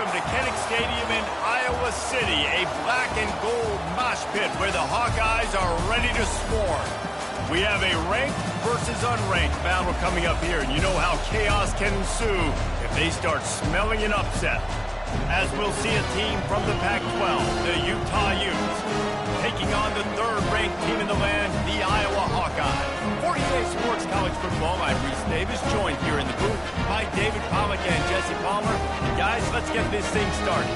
welcome to Kinnick Stadium in Iowa City, a black and gold mosh pit where the Hawkeyes are ready to swarm. We have a ranked versus unranked battle coming up here, and you know how chaos can ensue if they start smelling an upset. As we'll see a team from the Pac-12, the Utah Utes, taking on the third-ranked team in the land, the Iowa Hawkeyes. 48 Sports College Football, I'm Reese Davis, joined here in the booth by David Pollack and Jesse Palmer. And guys, let's get this thing started.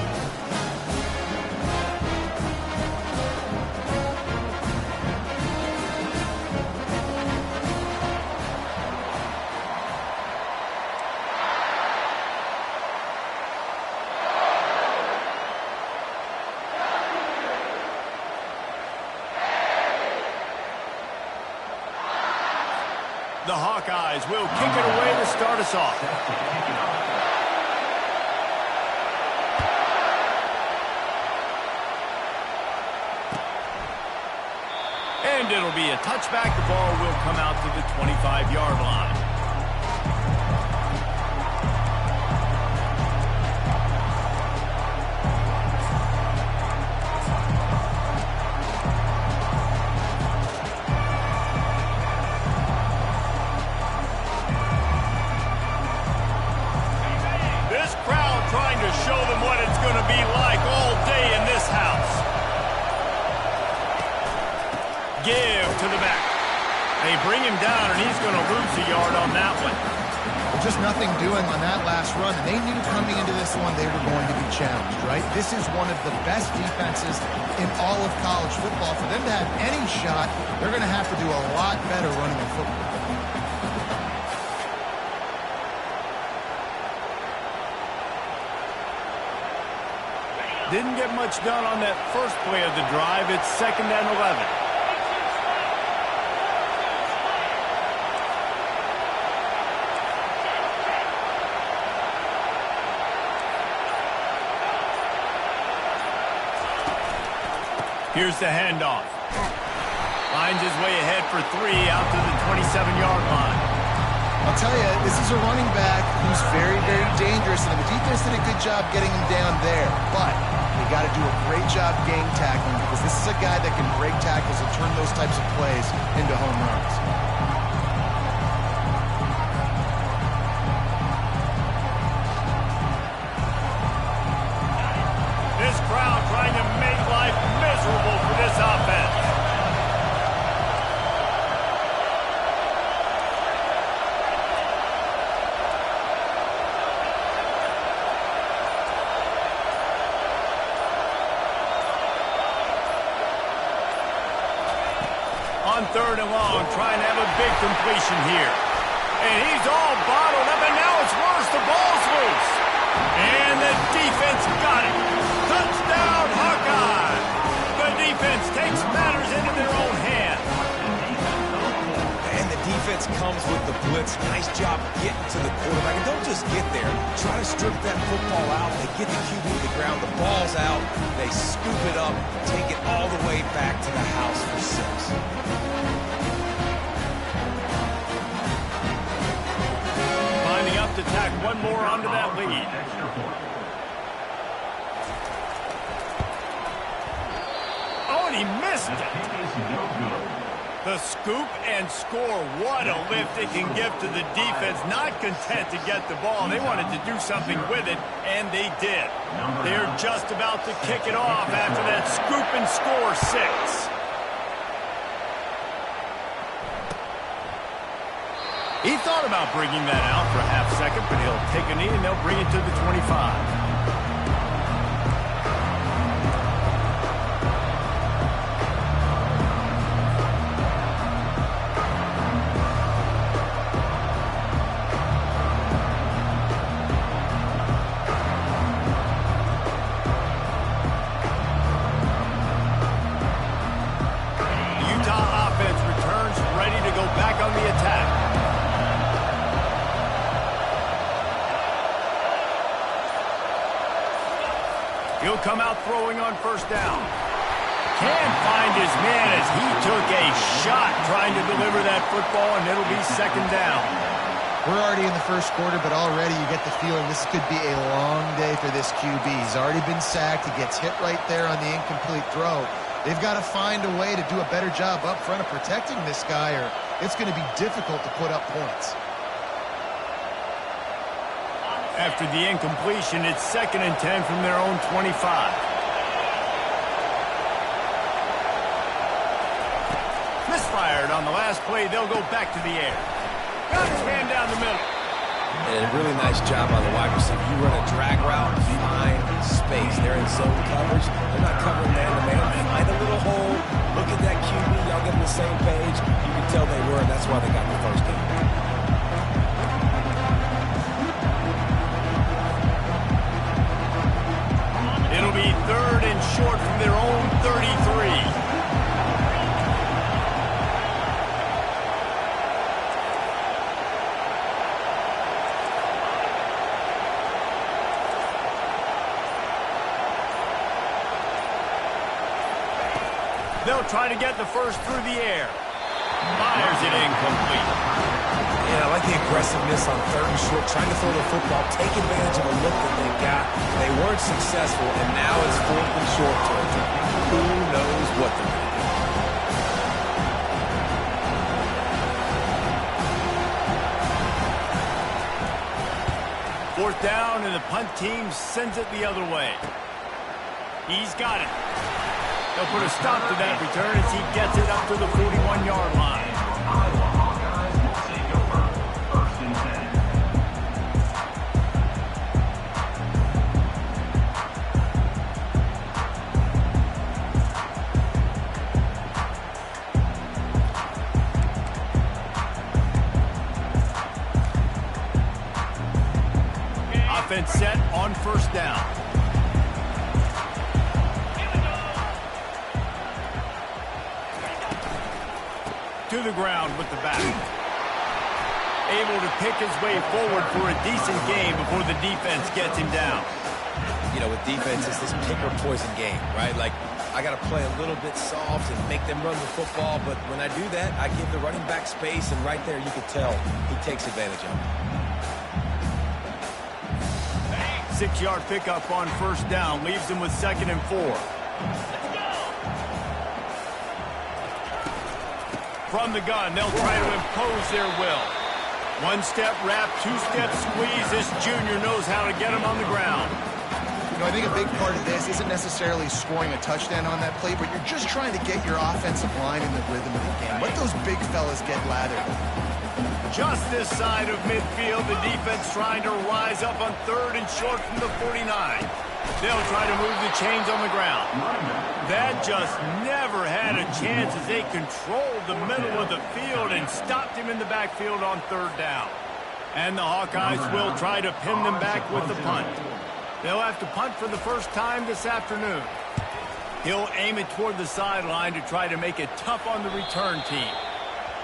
The Hawkeyes will kick it away to start us off. And it'll be a touchback. The ball will come out to the 25-yard line. Show them what it's going to be like all day in this house. Give to the back. They bring him down, and he's going to lose a yard on that one. Just nothing doing on that last run, and they knew coming into this one they were going to be challenged, right? This is one of the best defenses in all of college football. For them to have any shot, they're going to have to do a lot better running the football. Didn't get much done on that first play of the drive. It's 2nd and 11. Here's the handoff. Finds his way ahead for 3 out to the 27-yard line. I'll tell you, this is a running back who's very, very dangerous, and the defense did a good job getting him down there. But they got to do a great job gang tackling, because this is a guy that can break tackles and turn those types of plays into home runs. This crowd trying to make life miserable for this offense. On 3rd and long, trying to have a big completion here. And he's all bottled up, and now it's worse. The ball's loose. And the defense got it. Touchdown, Hawkeye. The defense takes matters into their own hands. And the defense comes with the blitz. Nice job getting to the quarterback. And don't just get there. Try to strip that football out. They get the QB to the ground. The ball's out. They scoop it up, take it all the way back to the house for 6. To tack one more onto that lead. Oh, and he missed it. The scoop and score. What a lift it can give to the defense. Not content to get the ball. They wanted to do something with it, and they did. They're just about to kick it off after that scoop and score 6. He thought about bringing that out for a half second, but he'll take a knee and they'll bring it to the 25. Utah offense returns, ready to go back on the attack. He'll come out throwing on 1st down. Can't find his man as he took a shot trying to deliver that football, and it'll be 2nd down. We're already in the first quarter, but already you get the feeling this could be a long day for this QB. He's already been sacked. He gets hit right there on the incomplete throw. They've got to find a way to do a better job up front of protecting this guy, or it's going to be difficult to put up points. After the incompletion, it's 2nd and 10 from their own 25. Misfired on the last play. They'll go back to the air. Got his man down the middle. And a really nice job on the wide receiver. You run a drag route, find space. They're in zone coverage. They're not covering man-to-man. Find a little hole. Look at that QB. Y'all get on the same page. You can tell they were, and that's why they got the first down. It'll be 3rd and short from their own 33. They'll try to get the first through the air. Fires it incomplete. Yeah, I like the aggressiveness on 3rd and short, trying to throw the football, take advantage of a look that they've got. They weren't successful, and now it's 4th and short territory. Who knows what they're going to do. 4th down, and the punt team sends it the other way. He's got it. They'll put a stop to that return as he gets it up to the 41-yard line. Offense set on 1st down. To the ground with the back. Able to pick his way forward for a decent game before the defense gets him down. You know, with defense, it's this pick or poison game, right? Like, I got to play a little bit soft and make them run the football, but when I do that, I give the running back space, and right there you can tell he takes advantage of it. 6-yard pickup on 1st down leaves him with 2nd and 4. From the gun, they'll try to impose their will. 1-step wrap, 2-step squeeze. This junior knows how to get him on the ground. You know, I think a big part of this isn't necessarily scoring a touchdown on that play, but you're just trying to get your offensive line in the rhythm of the game. Let those big fellas get lathered. Just this side of midfield, the defense trying to rise up on 3rd and short from the 49. They'll try to move the chains on the ground. That just never had a chance as they controlled the middle of the field and stopped him in the backfield on 3rd down. And the Hawkeyes will try to pin them back with the punt. They'll have to punt for the first time this afternoon. He'll aim it toward the sideline to try to make it tough on the return team.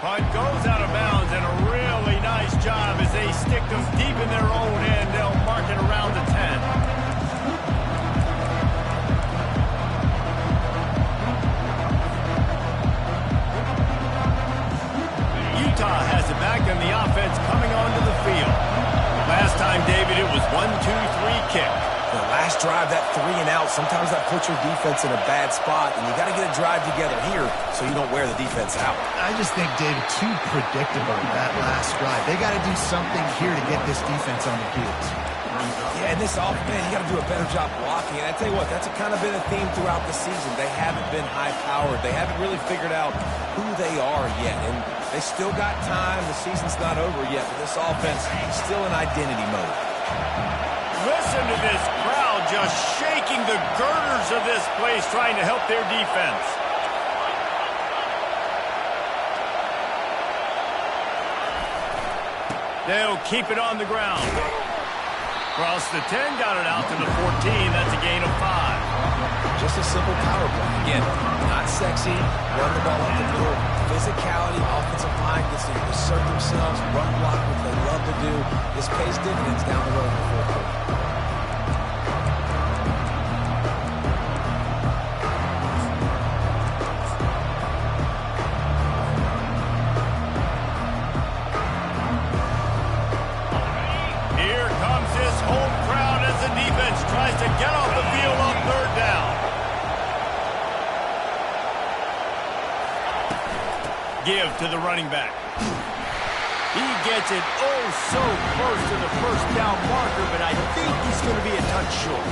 Punt goes out of bounds, and a really nice job as they stick them deep in their own end. They'll mark it around the 10. Utah has it back, and the offense coming onto the field. Last time, David, it was 1-2-3 kick. The last drive, that 3 and out, sometimes that puts your defense in a bad spot, and you got to get a drive together here so you don't wear the defense out. I just think, David, too predictable that last drive. They got to do something here to get this defense on the heels. Yeah, and this offense, man, you got to do a better job blocking. And I tell you what, that's kind of been a theme throughout the season. They haven't been high-powered. They haven't really figured out who they are yet. And they still got time. The season's not over yet, but this offense is still in identity mode. Listen to this crowd just shaking the girders of this place, trying to help their defense. They'll keep it on the ground. Across the 10, got it out to the 14. That's a gain of 5. Just a simple power play. Again, not sexy. Run the ball up the middle. Physicality, offensive line gets to assert themselves, run block, what they love to do. This pays dividends down the road in the fourth quarter. Give to the running back. He gets it oh so close to the first down marker, but I think he's going to be a touch short.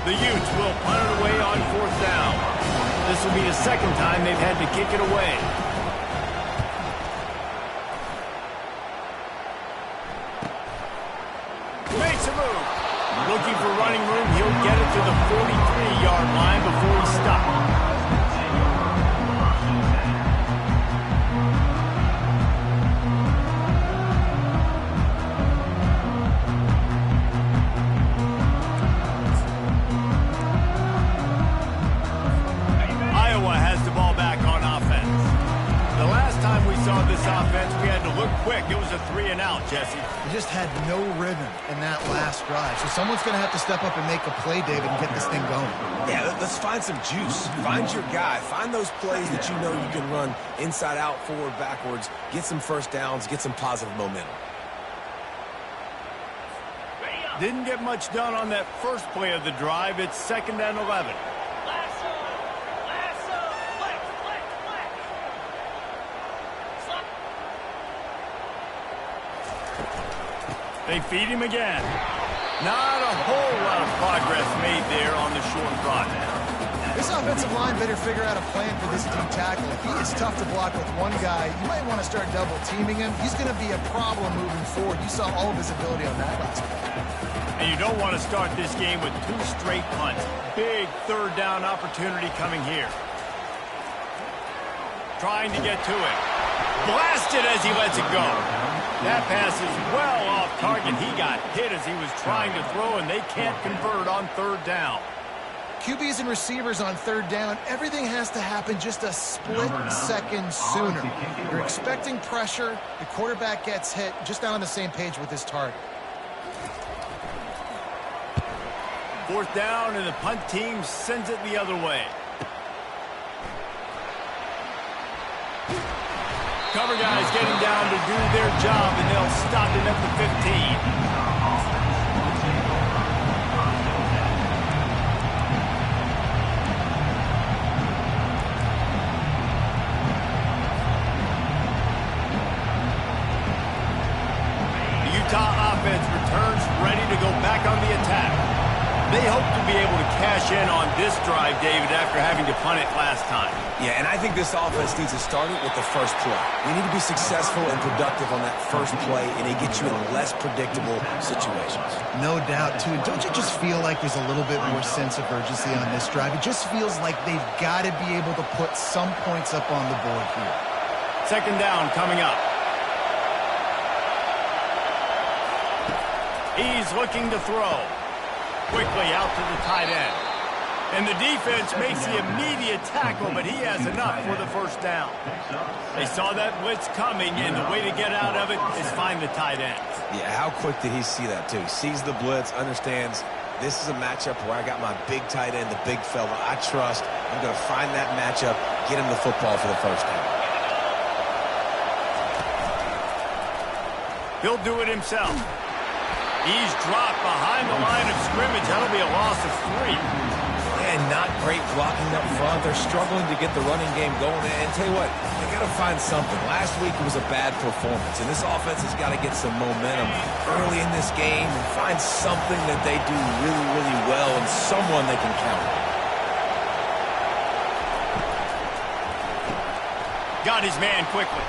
The Utes will punt it away on 4th down. This will be the second time they've had to kick it away. Makes a move. Looking for running room. He'll get it to the 43-yard line before he stops. Offense, we had to look quick. It was a 3-and-out, Jesse. He just had no rhythm in that last drive. So someone's going to have to step up and make a play, David, and get this thing going. Yeah, let's find some juice. Find your guy. Find those plays that you know you can run inside out, forward, backwards. Get some first downs. Get some positive momentum. Didn't get much done on that first play of the drive. It's 2nd and 11. They feed him again. Not a whole lot of progress made there on the short run. This offensive line better figure out a plan for this deep tackle. If he is tough to block with one guy, you might want to start double teaming him. He's going to be a problem moving forward. You saw all of his ability on that last play. And you don't want to start this game with 2 straight punts. Big 3rd down opportunity coming here. Trying to get to it. Blasted as he lets it go. That pass is well off target. He got hit as he was trying to throw, and they can't convert on 3rd down. QBs and receivers on 3rd down, everything has to happen just a split second sooner. You're expecting pressure. The quarterback gets hit, just not on the same page with his target. 4th down, and the punt team sends it the other way. Cover guys getting down to do their job, and they'll stop him at the 15. The Utah offense returns ready to go back on the attack. They hope to be able to cash in on this drive, David, after having to punt it last time. Yeah, and I think this offense needs to start it with the first play. We need to be successful and productive on that first play, and it gets you in less predictable situations. No doubt, too. Don't you just feel like there's a little bit more sense of urgency on this drive? It just feels like they've got to be able to put some points up on the board here. 2nd down coming up. He's looking to throw. Quickly out to the tight end. And the defense makes the immediate tackle, but he has enough for the 1st down. They saw that blitz coming, and the way to get out of it is find the tight end. Yeah, how quick did he see that, too? Sees the blitz, understands this is a matchup where I got my big tight end, the big fella I trust. I'm going to find that matchup, get him the football for the 1st down. He'll do it himself. He's dropped behind the line of scrimmage. That'll be a loss of 3. And not great blocking up front. They're struggling to get the running game going. And tell you what, they got to find something. Last week it was a bad performance, and this offense has got to get some momentum early in this game and find something that they do really, really well and someone they can count on. Got his man quickly.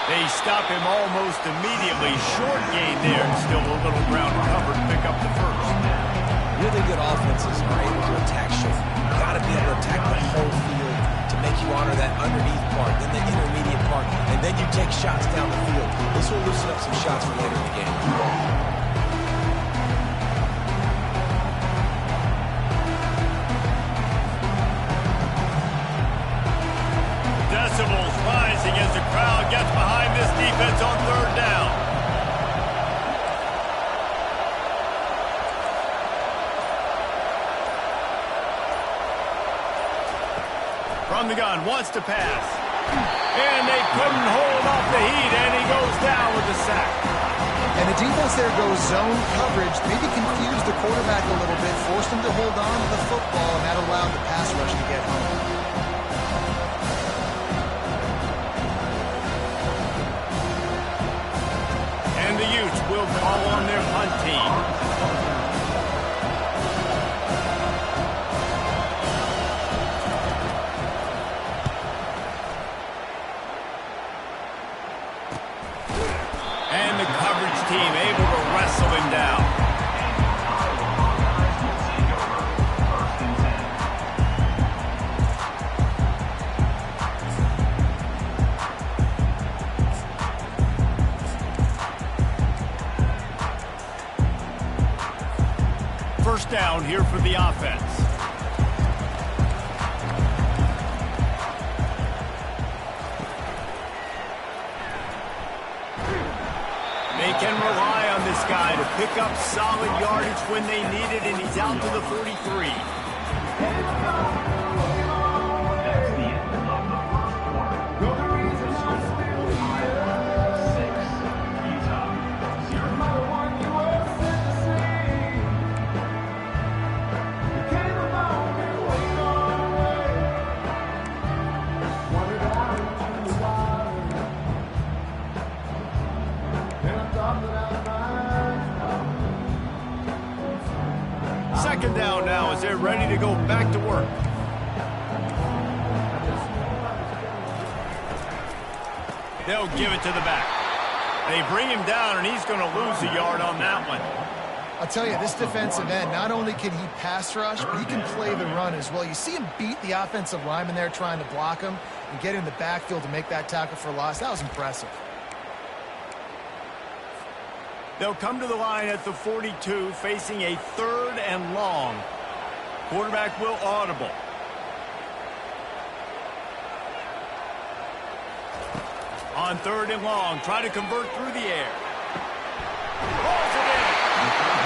They stop him almost immediately. Short gain there. Still a little ground to cover to pick up the 1st. Really good offenses are able to attack short. You got to be able to attack the whole field to make you honor that underneath part, then the intermediate part, and then you take shots down the field. This will loosen up some shots for later in the game. Decibels rising as the crowd gets behind this defense on 3rd down. From the gun, wants to pass. And they couldn't hold off the heat, and he goes down with the sack. And the defense there goes zone coverage, maybe confused the quarterback a little bit, forced him to hold on to the football, and that allowed the pass rush to get home. And the Utes will call on their punt team. And the coverage team able to wrestle him down. First down here for the offense. They can rely on this guy to pick up solid yardage when they need it, and he's out to the 43. Second down now as they're ready to go back to work. They'll give it to the back. They bring him down, and he's going to lose a yard on that one. I'll tell you, this defensive end, not only can he pass rush, but he can play the run as well. You see him beat the offensive lineman there trying to block him and get in the backfield to make that tackle for loss. That was impressive. They'll come to the line at the 42, facing a 3rd and long. Quarterback will audible. On 3rd and long, try to convert through the air. Balls it in.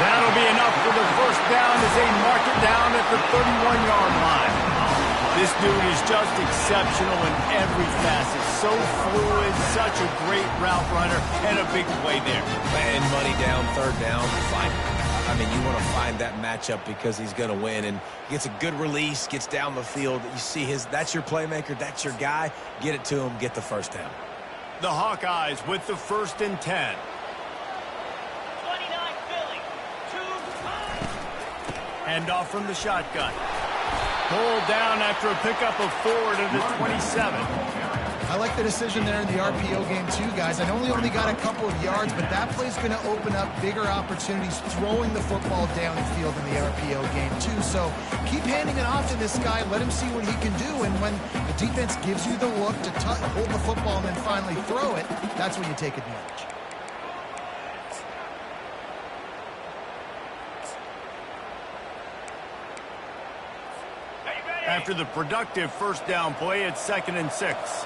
That'll be enough for the first down as they mark it down at the 31-yard line. This dude is just exceptional in every facet. So fluid, such a great route runner, and a big play there. And money down, 3rd down, fine. I mean, you want to find that matchup because he's going to win, and gets a good release, gets down the field. You see that's your playmaker, that's your guy. Get it to him, get the first down. The Hawkeyes with the 1st and 10. 29 Philly, 2 Hand off from the shotgun. Pulled down after a pickup of 4 to the 27. I like the decision there in the RPO game too, guys. I know he only got a couple of yards, but that play's going to open up bigger opportunities throwing the football downfield in the RPO game too. So keep handing it off to this guy. Let him see what he can do. And when the defense gives you the look to hold the football and then finally throw it, that's when you take advantage. After the productive first down play, it's 2nd and 6.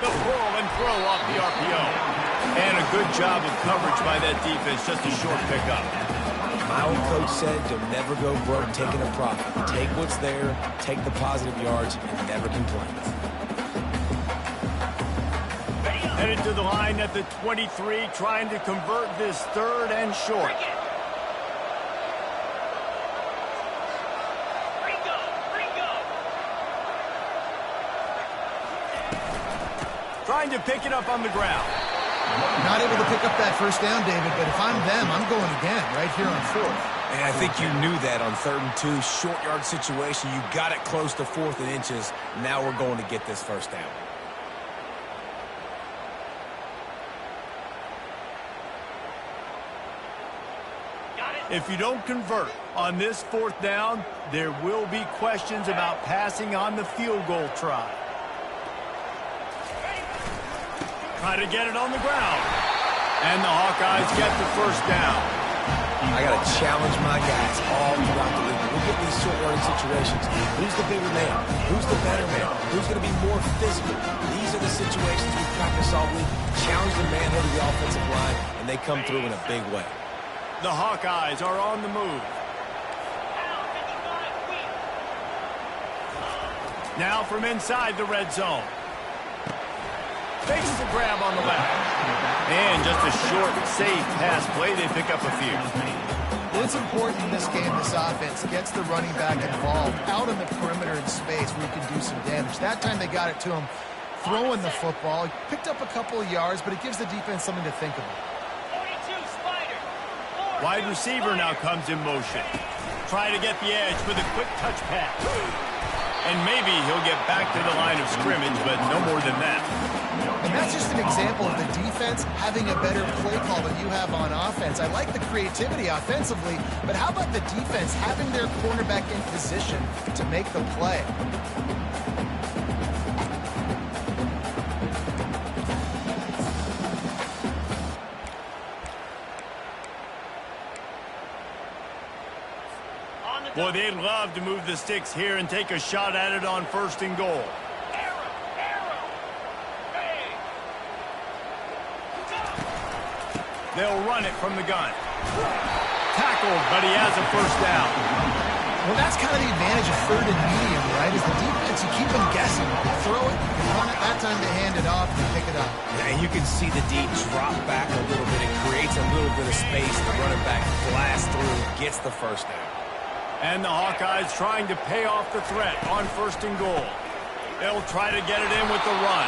The pull and throw off the RPO. And a good job of coverage by that defense, just a short pickup. My old coach said you'll never go broke taking a profit. Take what's there, take the positive yards, and never complain. Headed to the line at the 23, trying to convert this 3rd and short. Trying to pick it up on the ground. Not able to pick up that first down, David, but if I'm them, I'm going again right here on 4th. And I think you knew that on 3rd and 2, short yard situation. You got it close to 4th and inches. Now we're going to get this first down. If you don't convert on this 4th down, there will be questions about passing on the field goal try. Try to get it on the ground. And the Hawkeyes get the first down. I got to challenge my guys all throughout the league. We get these short yardage situations. Who's the bigger man? Who's the better man? Who's going to be more physical? These are the situations we practice all week. Challenge the manhood of the offensive line, and they come through in a big way. The Hawkeyes are on the move. Now from inside the red zone. Fakes the grab on the left. And just a short, safe pass play. They pick up a few. Well, it's important in this game, this offense gets the running back involved out on the perimeter in space where he can do some damage. That time they got it to him throwing the football. He picked up a couple of yards, but it gives the defense something to think about. Wide receiver now comes in motion. Try to get the edge with a quick touch pass. And maybe he'll get back to the line of scrimmage, but no more than that. And that's just an example of the defense having a better play call than you have on offense. I like the creativity offensively, but how about the defense having their cornerback in position to make the play? Boy, they'd love to move the sticks here and take a shot at it on 1st and goal. They'll run it from the gun. Tackled, but he has a 1st down. Well, that's kind of the advantage of 3rd and medium, right? Is the defense, you keep them guessing. You throw it, you run it, that time they hand it off and you pick it up. And you can see the D drop back a little bit. It creates a little bit of space. The running back blasts through, gets the 1st down. And the Hawkeyes trying to pay off the threat on 1st and goal. They'll try to get it in with the run.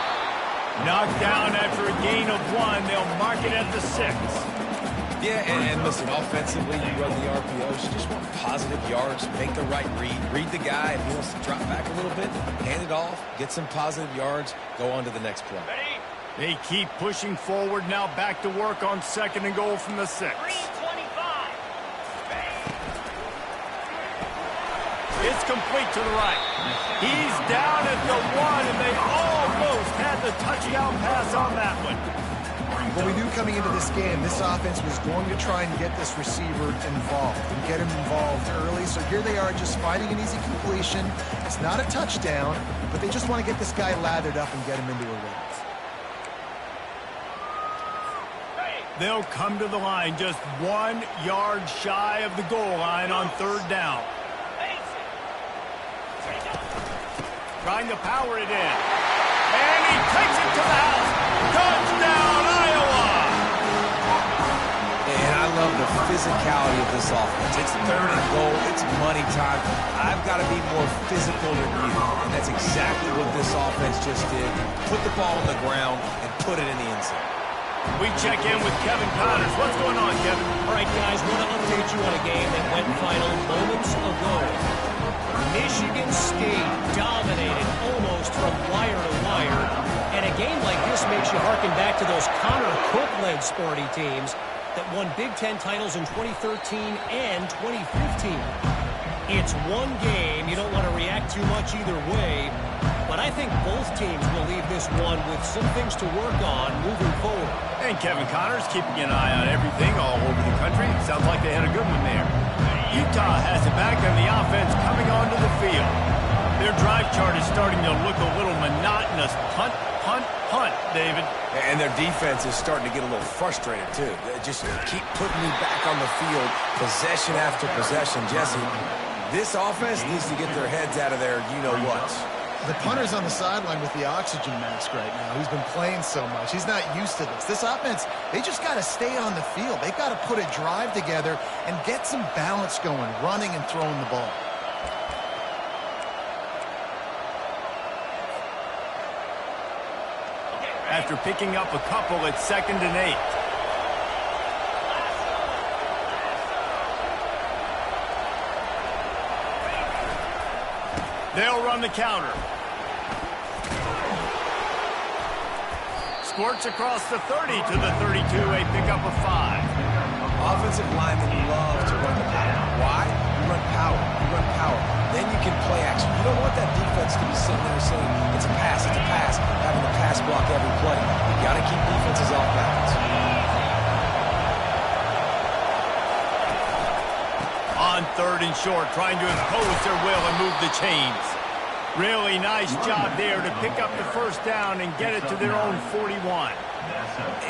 Knocked down after a gain of 1. They'll mark it at the 6. Yeah, and listen, offensively, you run the RPOs. You just want positive yards, make the right read. Read the guy. If he wants to drop back a little bit, hand it off, get some positive yards, go on to the next play. They keep pushing forward. Now back to work on 2nd and goal from the 6. It's complete to the right. He's down at the 1, and they almost had the touchdown pass on that one. Well, we knew coming into this game, this offense was going to try and get this receiver involved and get him involved early. So here they are just finding an easy completion. It's not a touchdown, but they just want to get this guy lathered up and get him into a race. They'll come to the line just 1 yard shy of the goal line on 3rd down. Trying to power it in. And he takes it to the house. Touchdown, Iowa! And I love the physicality of this offense. It's 3rd and goal. It's money time. I've got to be more physical than you. And that's exactly what this offense just did. Put the ball on the ground and put it in the end zone. We check in with Kevin Connors. What's going on, Kevin? All right, guys, want to update you on a game that went final moments ago. Michigan State dominated almost from wire to wire. And a game like this makes you harken back to those Connor Cook-led sporty teams that won Big Ten titles in 2013 and 2015. It's one game. You don't want to react too much either way. But I think both teams will leave this one with some things to work on moving forward. And Kevin Connors keeping an eye on everything all over the country. Sounds like they had a good one there. Utah has it back on the offense coming onto the field. Their drive chart is starting to look a little monotonous. Punt, punt, punt, David. And their defense is starting to get a little frustrated, too. They just keep putting me back on the field, possession after possession. Jesse, this offense needs to get their heads out of there, you-know-what. The punter's on the sideline with the oxygen mask right now. He's been playing so much. He's not used to this. This offense, they just got to stay on the field. They've got to put a drive together and get some balance going, running and throwing the ball. After picking up a couple, it's 2nd and 8. They'll run the counter. Squirts across the 30 to the 32, a pickup of 5. Offensive linemen love to run the power. Why? You run power. You run power. Then you can play action. You don't want that defense to be sitting there saying, it's a pass, having to pass block every play. You got to keep defenses off balance. On 3rd and short, trying to impose their will and move the chains. Really nice job there to pick up the 1st down and get it to their own 41.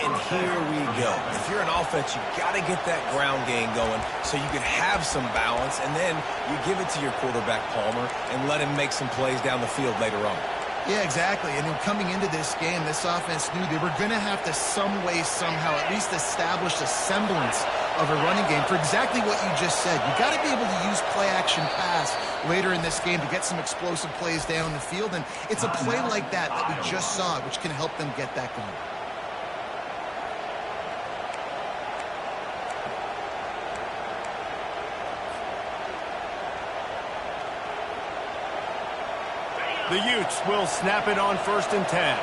And here we go. If you're an offense, you got to get that ground game going so you can have some balance, and then you give it to your quarterback, Palmer, and let him make some plays down the field later on. Yeah, exactly. And then coming into this game, this offense knew they were going to have to some way, somehow, at least establish a semblance of a running game for exactly what you just said. You got to be able to use play-action pass later in this game to get some explosive plays down the field, and it's a play like that we just saw, which can help them get that going. The Utes will snap it on 1st and 10.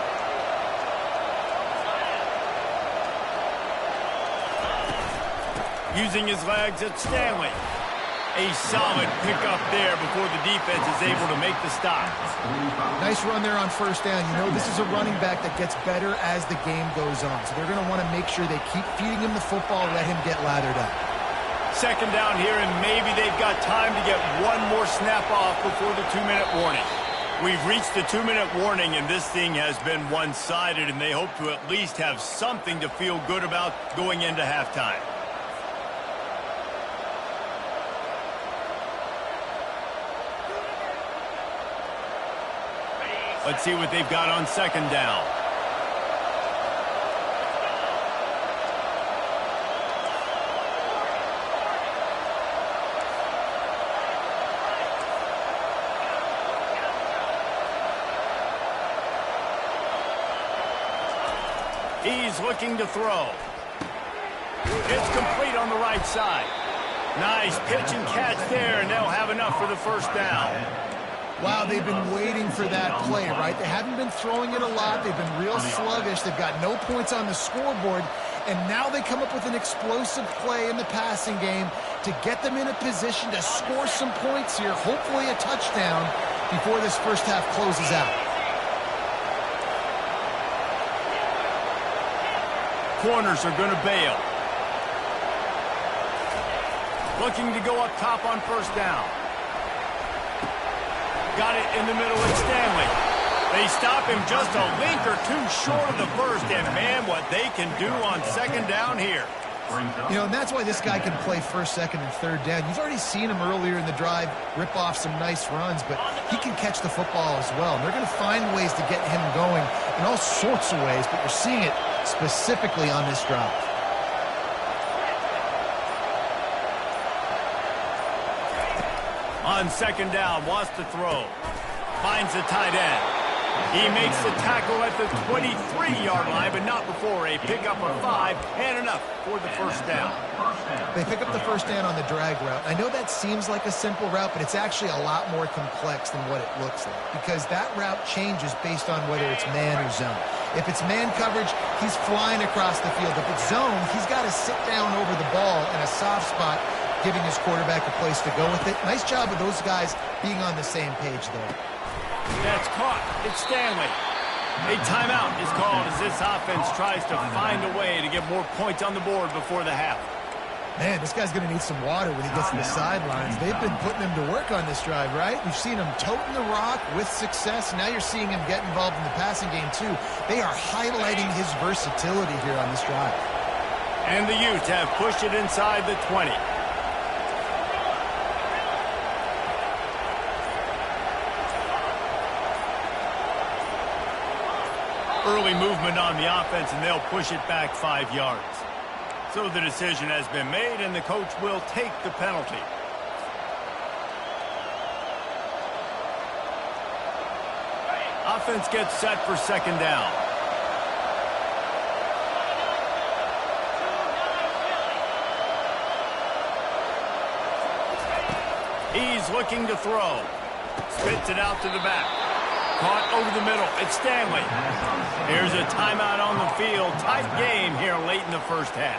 Using his legs at Stanley. A solid pickup there before the defense is able to make the stop. Nice run there on 1st down. You know, this is a running back that gets better as the game goes on. So they're going to want to make sure they keep feeding him the football, let him get lathered up. 2nd down here, and maybe they've got time to get one more snap off before the 2-minute warning. We've reached the 2-minute warning, and this thing has been one-sided, and they hope to at least have something to feel good about going into halftime. Let's see what they've got on 2nd down. He's looking to throw. It's complete on the right side. Nice pitch and catch there, and they'll have enough for the 1st down. Wow, they've been waiting for that play, right? They haven't been throwing it a lot. They've been real sluggish. They've got no points on the scoreboard, and now they come up with an explosive play in the passing game to get them in a position to score some points here, hopefully a touchdown, before this 1st half closes out. Corners are going to bail. Looking to go up top on 1st down. Got it in the middle with Stanley. They stop him just a link or two short of the 1st, and man, what they can do on 2nd down here. You know, and that's why this guy can play 1st, 2nd, and 3rd down. You've already seen him earlier in the drive rip off some nice runs, but he can catch the football as well. And they're going to find ways to get him going in all sorts of ways, but you're seeing it specifically on this drive. On 2nd down, wants to throw. Finds the tight end. He makes the tackle at the 23-yard line, but not before a pickup of 5 and enough for the 1st down. They pick up the 1st down on the drag route. I know that seems like a simple route, but it's actually a lot more complex than what it looks like, because that route changes based on whether it's man or zone. If it's man coverage, he's flying across the field. If it's zone, he's got to sit down over the ball in a soft spot, giving his quarterback a place to go with it. Nice job of those guys being on the same page there. That's caught. It's Stanley. A timeout is called as this offense tries to find a way to get more points on the board before the half. Man, this guy's going to need some water when he gets to the sidelines. They've been putting him to work on this drive, right? We've seen him toting the rock with success. Now you're seeing him get involved in the passing game, too. They are highlighting his versatility here on this drive. And the Utes have pushed it inside the 20. Early movement on the offense, and they'll push it back 5 yards. So the decision has been made, and the coach will take the penalty. Offense gets set for 2nd down. He's looking to throw. Spits it out to the back. Caught over the middle. It's Stanley. Here's a timeout on the field. Tight game here late in the 1st half.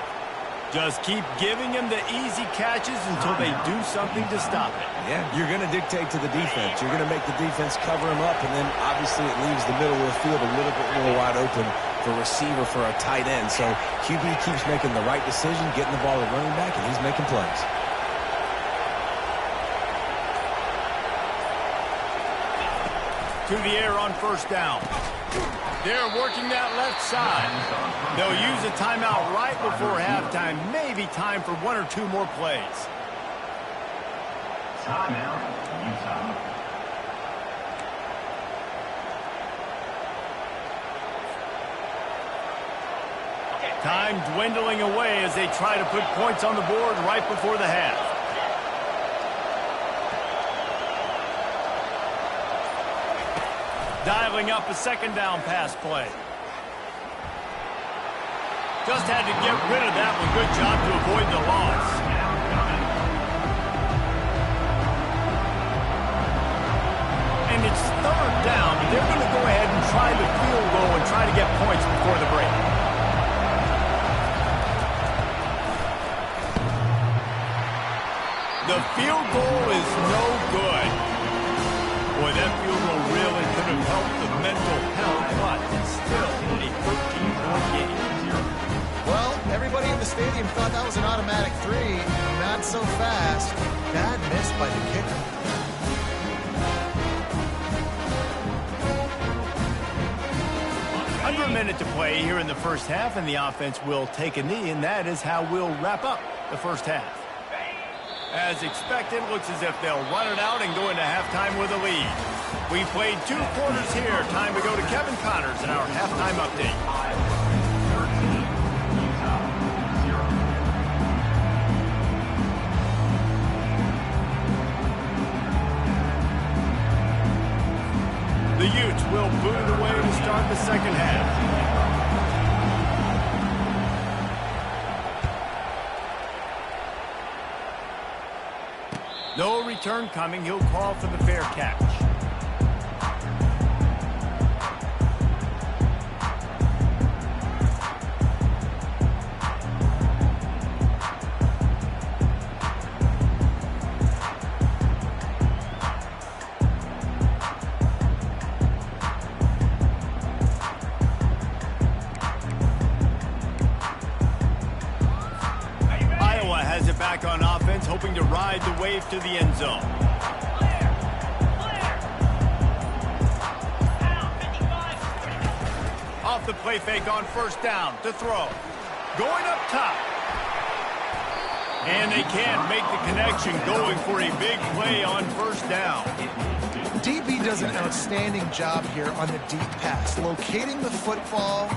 Just keep giving them the easy catches until they do something to stop it. Yeah, you're going to dictate to the defense. You're going to make the defense cover him up, and then obviously it leaves the middle of the field a little bit more wide open for receiver for a tight end. So QB keeps making the right decision, getting the ball to running back, and he's making plays. to the air on first down. They're working that left side. They'll use a timeout right before halftime. Maybe time for 1 or 2 more plays. Timeout, Utah. Time dwindling away as they try to put points on the board right before the half. Dialing up a second down pass play. Just had to get rid of that one. Good job to avoid the loss. And it's third down. They're going to go ahead and try the field goal and try to get points before the break. The field goal is no good. Boy, that field goal really could have helped the mental health, but it's still a 13-point game. Well, everybody in the stadium thought that was an automatic 3. Not so fast. Bad miss by the kicker. Under a minute to play here in the first half, and the offense will take a knee, and that is how we'll wrap up the first half. As expected, looks as if they'll run it out and go into halftime with a lead. We played 2 quarters here. Time to go to Kevin Connors in our halftime update. The Utes will boot it away to start the second half. No return coming. He'll call for the fair catch. Iowa has it back on offense, hoping to ride the wave to the end zone. Off the play fake on first down to throw. Going up top. And they can't make the connection, going for a big play on first down. DB does an outstanding job here on the deep pass. Locating the football,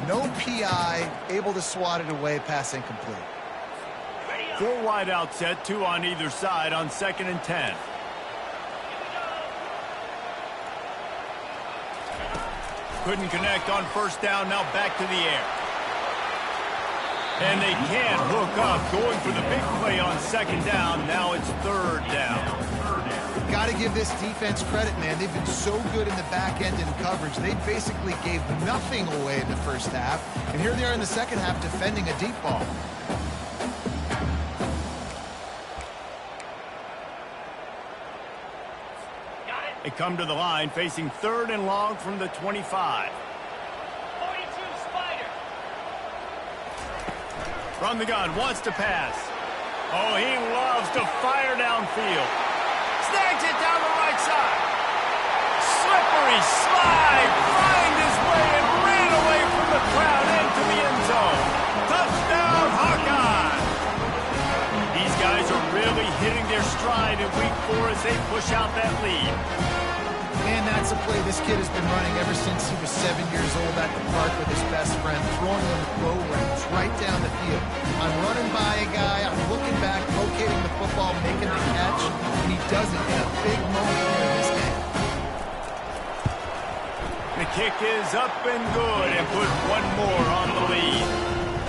no PI, able to swat it away, pass incomplete. 4 wide out set, 2 on either side on 2nd and 10. Couldn't connect on first down, now back to the air. And they can't hook up, going for the big play on 2nd down. Now it's 3rd down. Got to give this defense credit, man. They've been so good in the back end in coverage. They basically gave nothing away in the first half. And here they are in the second half defending a deep ball. They come to the line, facing 3rd and long from the 25. 42 Spider. From the gun, wants to pass. Oh, he loves to fire downfield. Snags it down the right side. Slippery slide, find his way and ran away from the crowd into the end zone. Touchdown, Hawkeye! These guys are really hitting their stride in week 4 as they push out that lead. Man, that's a play this kid has been running ever since he was 7 years old at the park with his best friend, throwing them go routes right down the field. I'm running by a guy, I'm looking back, locating the football, making the catch, and he does it in a big moment here in this game. The kick is up and good and put 1 more on the lead.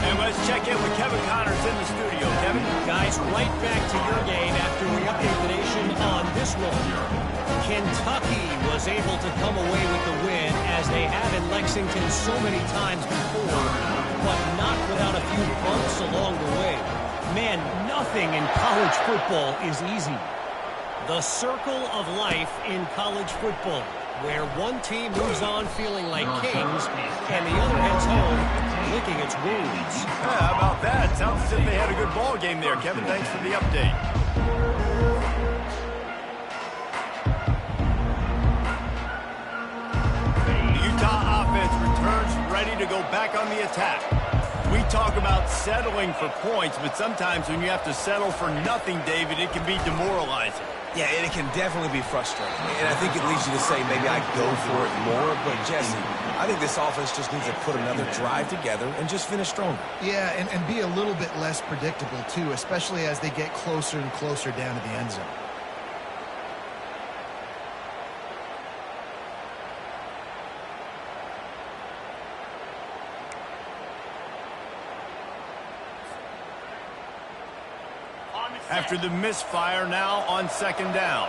And let's check in with Kevin Connors in the studio. Kevin? Guys, right back to your game after we update the nation on this one. Kentucky was able to come away with the win, as they have in Lexington so many times before, but not without a few bumps along the way. Man, nothing in college football is easy. The circle of life in college football, where one team moves on feeling like kings, and the other heads home licking its wounds. Yeah, how about that? Sounds as if they had a good ball game there. Kevin, thanks for the update. ready to go back on the attack. We talk about settling for points, but sometimes when you have to settle for nothing, David, it can be demoralizing. Yeah, and it can definitely be frustrating. And I think it leads you to say maybe I go for it more. But, Jesse, I think this offense just needs to put another drive together and just finish stronger. Yeah, and be a little bit less predictable, too, especially as they get closer and closer down to the end zone. After the misfire, now on second down.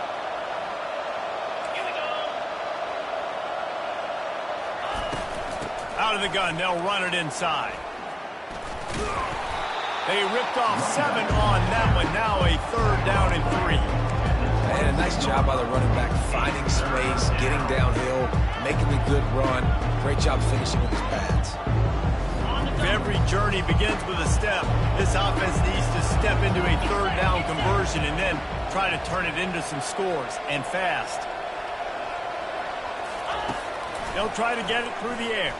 Out of the gun, they'll run it inside. They ripped off 7 on that one. Now a third down and 3. And a nice job by the running back, finding space, getting downhill, making a good run. Great job finishing with his pads. Every journey begins with a step. This offense needs to step into a third down conversion and then try to turn it into some scores, and fast. They'll try to get it through the air.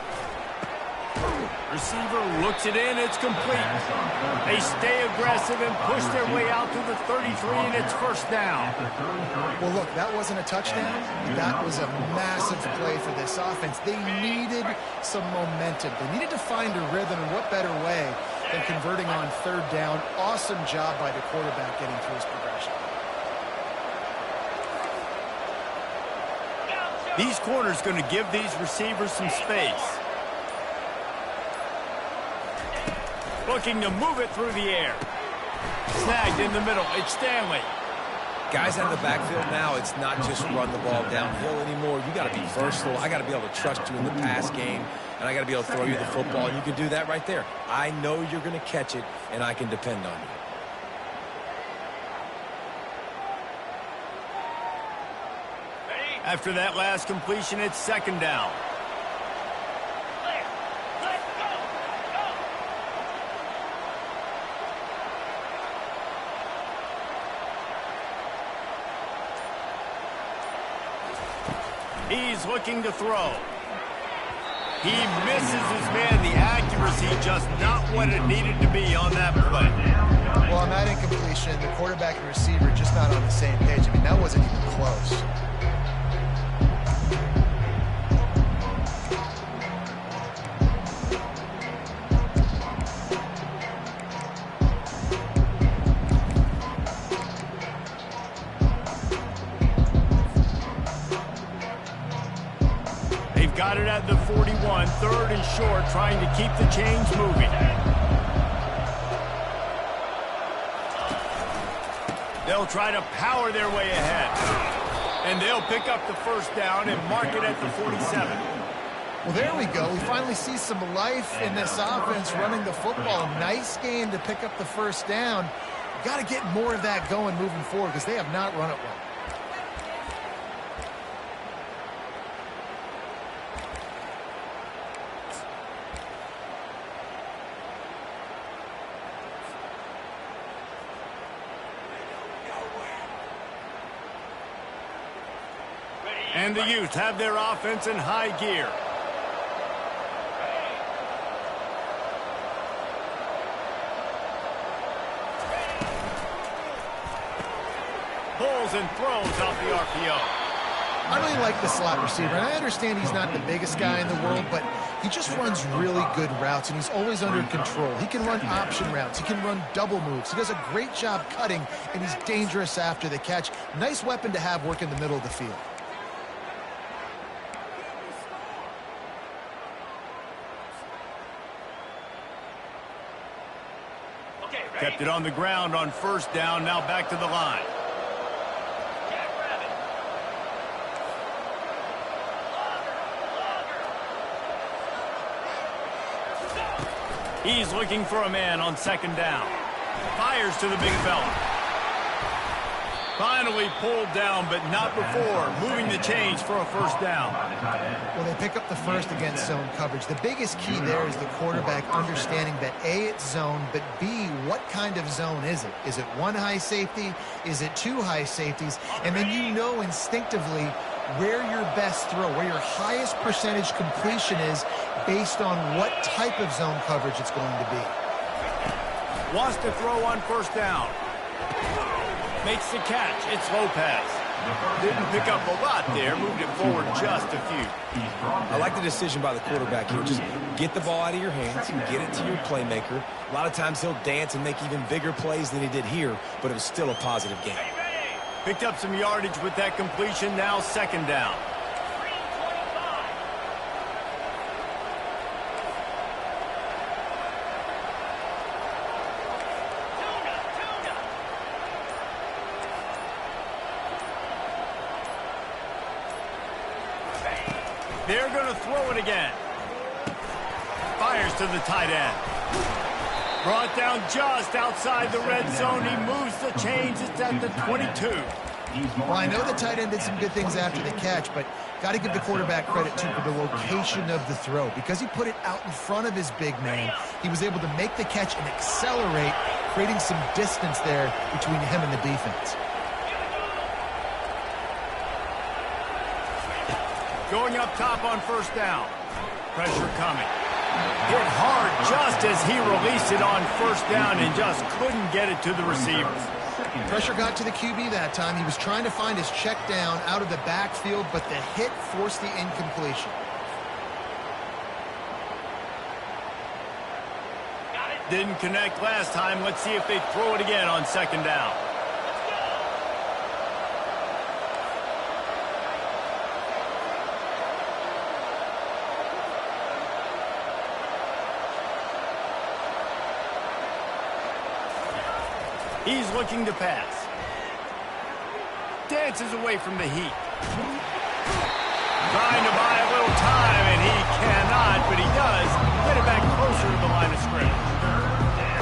Receiver looks it in, it's complete. They stay aggressive and push their way out to the 33, and it's first down. Well, look, that wasn't a touchdown. That was a massive play for this offense. They needed some momentum. They needed to find a rhythm, and what better way than converting on third down. Awesome job by the quarterback getting through his progression. These corners going to give these receivers some space. Looking to move it through the air. Snagged in the middle. It's Stanley. Guys out of the backfield now, it's not just run the ball downhill anymore. You got to be versatile. I got to be able to trust you in the pass game, and I got to be able to throw you the football, and you can do that right there. I know you're going to catch it, and I can depend on you. After that last completion, it's second down. He's looking to throw. He misses his man. The accuracy just not what it needed to be on that play. Well, on that incompletion, the quarterback and receiver just not on the same page. I mean, that wasn't even close. Got it at the 41, third and short, trying to keep the chains moving. They'll try to power their way ahead. And they'll pick up the first down and mark it at the 47. Well, there we go. We finally see some life in this offense running the football. Nice game to pick up the first down. Got to get more of that going moving forward because they have not run it well. And the youth have their offense in high gear. Pulls and throws off the RPO. I really like the slot receiver, and I understand he's not the biggest guy in the world, but he just runs really good routes, and he's always under control. He can run option routes. He can run double moves. He does a great job cutting, and he's dangerous after the catch. Nice weapon to have work in the middle of the field. Kept it on the ground on first down, now back to the line. He's looking for a man on second down. Fires to the big fella. Finally pulled down, but not before. Moving the chains for a first down. Well, they pick up the first against zone coverage. The biggest key there is the quarterback understanding that A, it's zone, but B, what kind of zone is it? Is it one high safety? Is it two high safeties? And then you know instinctively where your best throw, where your highest percentage completion is based on what type of zone coverage it's going to be. Wants to throw on first down. Makes the catch. It's Lopez. Didn't pick up a lot there. Moved it forward just a few. I like the decision by the quarterback here. Just get the ball out of your hands, get it to your playmaker. A lot of times he'll dance and make even bigger plays than he did here, but it was still a positive game. Picked up some yardage with that completion. Now second down. They're going to throw it again. Fires to the tight end. Brought down just outside the red zone. He moves the chains. It's at the 22. Well, I know the tight end did some good things after the catch, but got to give the quarterback credit, too, for the location of the throw. Because he put it out in front of his big man, he was able to make the catch and accelerate, creating some distance there between him and the defense. Going up top on first down. Pressure coming. Hit hard just as he released it on first down and just couldn't get it to the receiver. Pressure got to the QB that time. He was trying to find his check down out of the backfield, but the hit forced the incompletion. Didn't connect last time. Let's see if they throw it again on second down. He's looking to pass. Dances away from the heat. Trying to buy a little time, and he cannot, but he does get it back closer to the line of scrimmage.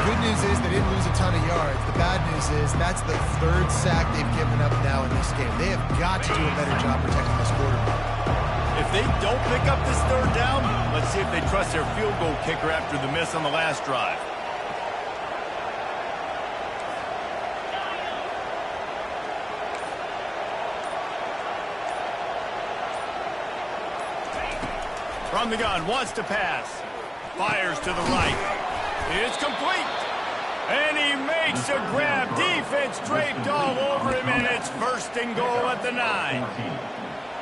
Good news is they didn't lose a ton of yards. The bad news is that's the third sack they've given up now in this game. They have got to do a better job protecting this quarterback. If they don't pick up this third down, let's see if they trust their field goal kicker after the miss on the last drive. From the gun, wants to pass. Fires to the right. It's complete. And he makes a grab. Defense draped all over him, and it's first and goal at the 9.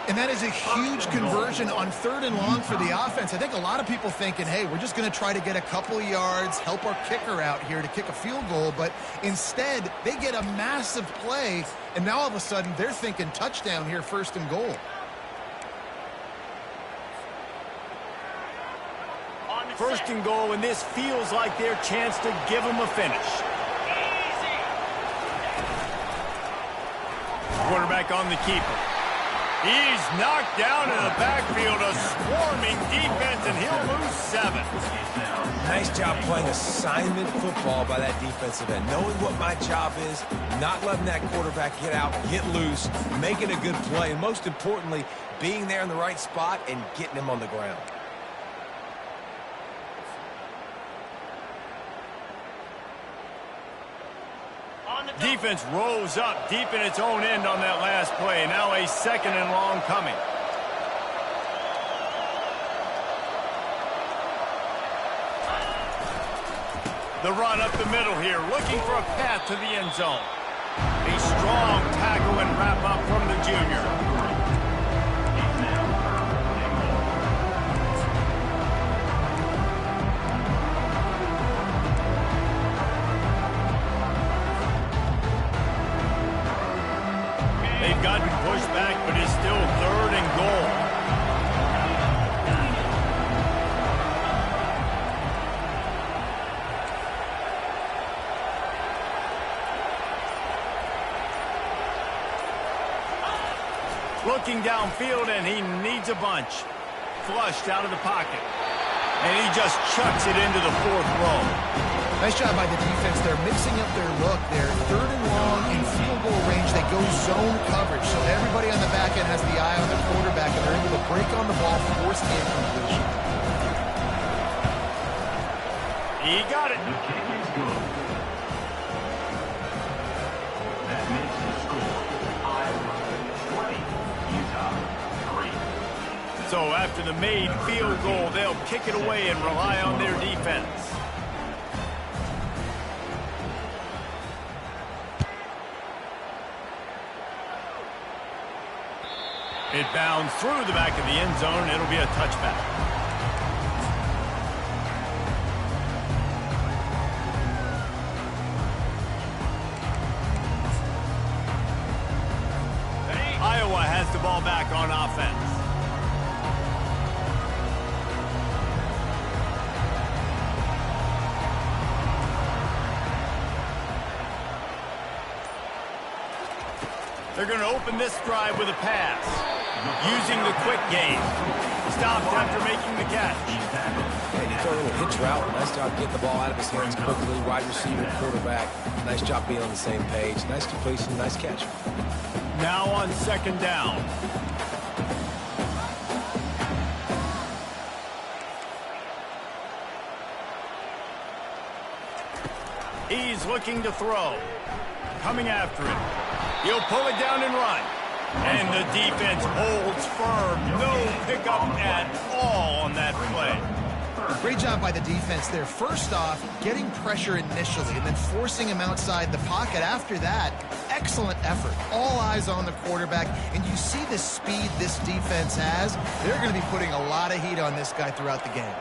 And that is a huge conversion on third and long for the offense. I think a lot of people thinking, hey, we're just going to try to get a couple yards, help our kicker out here to kick a field goal. But instead, they get a massive play, and now all of a sudden they're thinking touchdown here, first and goal. First and goal, and this feels like their chance to give them a finish. Quarterback on the keeper. He's knocked down in the backfield, a swarming defense, and he'll lose 7. Nice job playing assignment football by that defensive end. Knowing what my job is, not letting that quarterback get out, get loose, making a good play, and most importantly, being there in the right spot and getting him on the ground. Defense rose up deep in its own end on that last play. Now a second and long coming. The run up the middle here, looking for a path to the end zone. A strong tackle and wrap up from the junior. They've gotten pushed back, but it's still third and goal. Looking downfield, and he needs a bunch. Flushed out of the pocket. And he just chucks it into the 4th row. Nice job by the defense. They're mixing up their look. They're third and long in field goal range. They go zone coverage. So everybody on the back end has the eye on the quarterback, and they're able to break on the ball, force the incompletion. He got it. The kick is good. That makes the score Iowa 20, Utah So after the made field goal, they'll kick it away and rely on their defense. It bounds through the back of the end zone. It'll be a touchback. Iowa has the ball back on offense. They're going to open this drive with a pass, using the quick game. Stopped after making the catch. And he threw a little hitch route. Nice job getting the ball out of his hands quickly. Wide receiver, quarterback. Nice job being on the same page. Nice completion, nice catch. Now on second down. He's looking to throw. Coming after him. He'll pull it down and run. And the defense holds firm. No pickup at all on that play. Great job by the defense there. First off, getting pressure initially and then forcing him outside the pocket. After that, excellent effort. All eyes on the quarterback. And you see the speed this defense has. They're going to be putting a lot of heat on this guy throughout the game.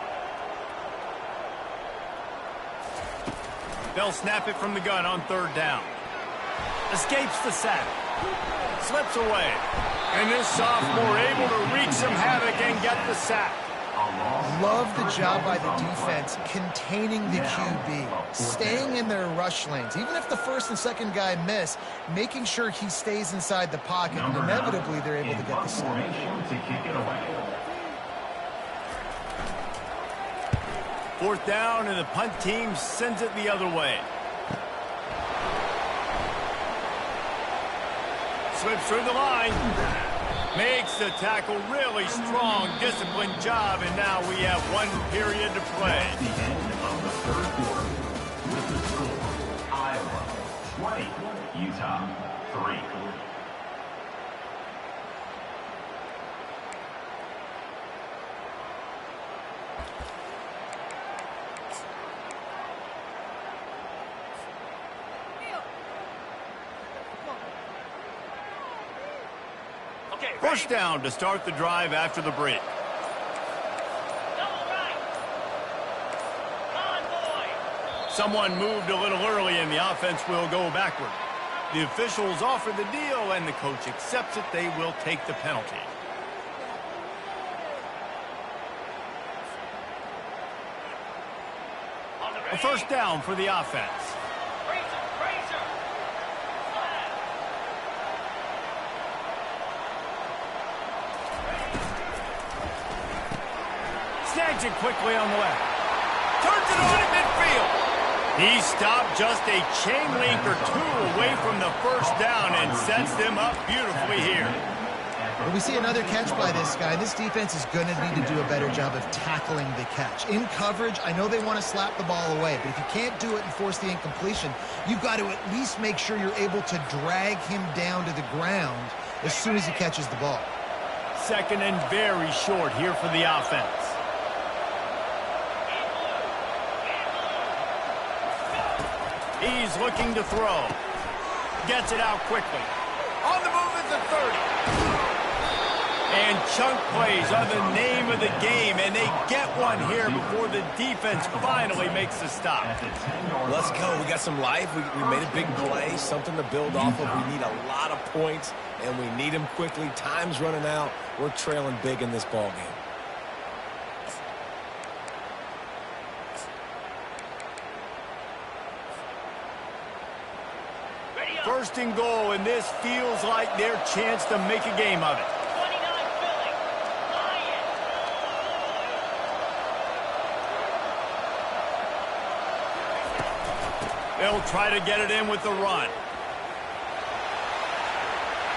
They'll snap it from the gun on third down. Escapes the sack. Slips away. And this sophomore able to wreak some havoc and get the sack. Love the job by the defense containing the QB, staying in their rush lanes. Even if the first and second guy miss, making sure he stays inside the pocket, and inevitably they're able to get the sack. Fourth down, and the punt team sends it the other way. Slips through the line. Makes the tackle really strong, disciplined job, and now we have one period to play. At the end of the third quarter, with the score, Iowa 20, Utah 3. First down to start the drive after the break. Someone moved a little early and the offense will go backward. The officials offer the deal and the coach accepts it. They will take the penalty. A first down for the offense. Snags it quickly on the left. Turns it on at midfield. He stopped just a chain link or two away from the first down and sets them up beautifully here. Well, we see another catch by this guy. This defense is going to need to do a better job of tackling the catch. In coverage, I know they want to slap the ball away, but if you can't do it and force the incompletion, you've got to at least make sure you're able to drag him down to the ground as soon as he catches the ball. Second and very short here for the offense. He's looking to throw. Gets it out quickly. On the move at the 30. And chunk plays are the name of the game, and they get one here before the defense finally makes the stop. Let's go. We got some life. We made a big play, something to build off of. We need a lot of points, and we need them quickly. Time's running out. We're trailing big in this ball game. First and goal, and this feels like their chance to make a game of it. They'll try to get it in with the run.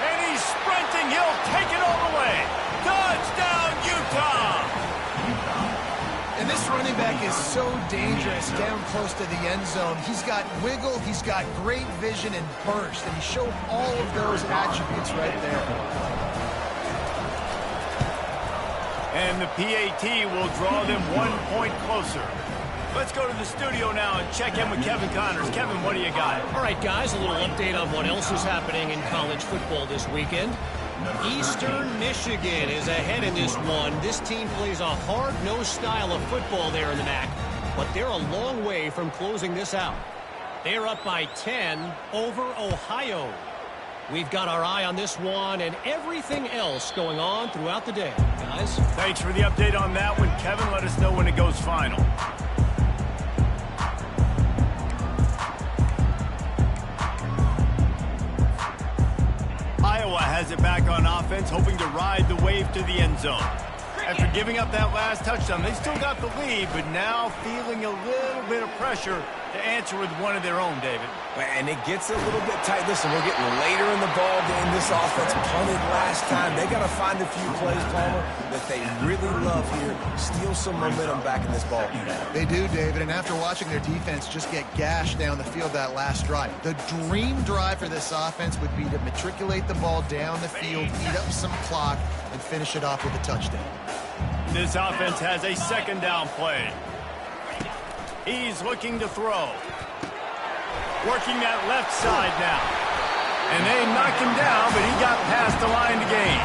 And he's sprinting. He'll take it all the way. Touchdown, Utah! And this running back is so dangerous down close to the end zone. He's got wiggle, he's got great vision and burst, and he showed all of those attributes right there. And the PAT will draw them 1 point closer. Let's go to the studio now and check in with Kevin Connors. Kevin, what do you got? All right, guys, a little update on what else is happening in college football this weekend. Eastern Michigan is ahead in this one. This team plays a hard-nosed style of football there in the MAC, but they're a long way from closing this out. They're up by 10 over Ohio. We've got our eye on this one and everything else going on throughout the day, guys. Thanks for the update on that one, Kevin. Let us know when it goes final. Iowa has it back on offense, hoping to ride the wave to the end zone. After giving up that last touchdown, they still got the lead, but now feeling a little bit of pressure to answer with one of their own, David. And it gets a little bit tight. Listen, we're getting later in the ball game. This offense punted last time. They got to find a few plays, Palmer, that they really love here. Steal some momentum back in this ball game. They do, David, and after watching their defense just get gashed down the field that last drive, the dream drive for this offense would be to matriculate the ball down the field, eat up some clock, and finish it off with a touchdown. This offense has a second down play. He's looking to throw. Working that left side now. And they knocked him down, but he got past the line to gain.